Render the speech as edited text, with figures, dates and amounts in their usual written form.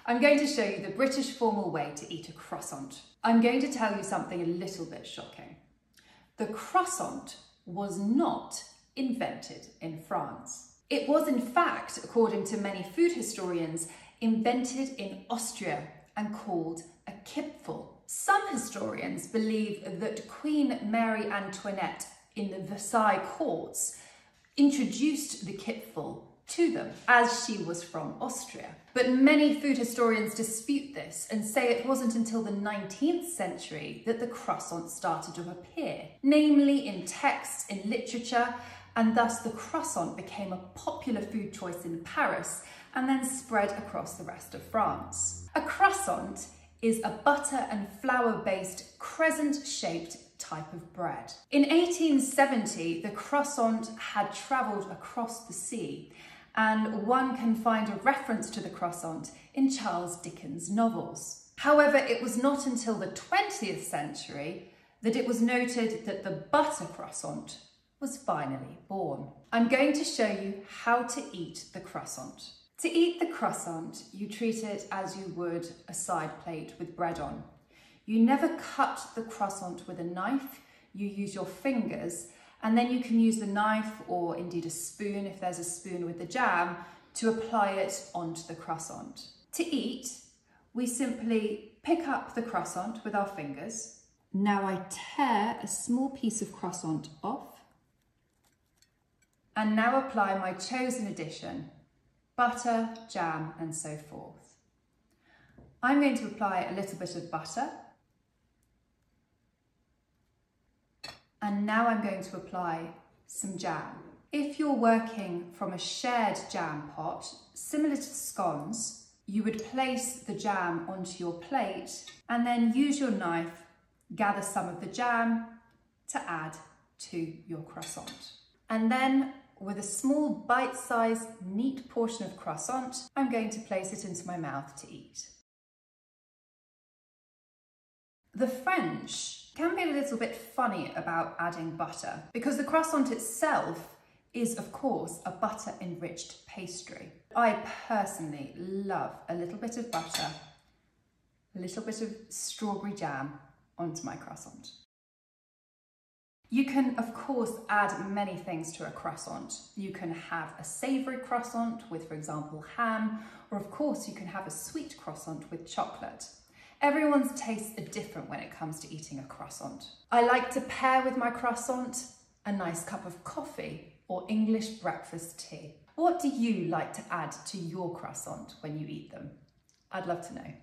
I'm going to show you the British formal way to eat a croissant. I'm going to tell you something a little bit shocking. The croissant was not invented in France. It was in fact, according to many food historians, invented in Austria and called a kipfel. Some historians believe that Queen Mary Antoinette in the Versailles courts introduced the kipfel to them as she was from Austria. But many food historians dispute this and say it wasn't until the 19th century that the croissant started to appear, namely in text, in literature, and thus the croissant became a popular food choice in Paris and then spread across the rest of France. A croissant is a butter and flour-based crescent-shaped type of bread. In 1870, the croissant had travelled across the sea, and one can find a reference to the croissant in Charles Dickens' novels. However, it was not until the 20th century that it was noted that the butter croissant was finally born. I'm going to show you how to eat the croissant. To eat the croissant, you treat it as you would a side plate with bread on. You never cut the croissant with a knife, you use your fingers, and then you can use the knife or indeed a spoon, if there's a spoon with the jam, to apply it onto the croissant. To eat, we simply pick up the croissant with our fingers. Now I tear a small piece of croissant off, and now apply my chosen addition, butter, jam, and so forth. I'm going to apply a little bit of butter. And now I'm going to apply some jam. If you're working from a shared jam pot, similar to scones, you would place the jam onto your plate and then use your knife, gather some of the jam to add to your croissant. And then with a small bite-sized, neat portion of croissant, I'm going to place it into my mouth to eat. The French can be a little bit funny about adding butter because the croissant itself is, of course, a butter-enriched pastry. I personally love a little bit of butter, a little bit of strawberry jam onto my croissant. You can, of course, add many things to a croissant. You can have a savoury croissant with, for example, ham, or of course, you can have a sweet croissant with chocolate. Everyone's tastes are different when it comes to eating a croissant. I like to pair with my croissant a nice cup of coffee or English breakfast tea. What do you like to add to your croissant when you eat them? I'd love to know.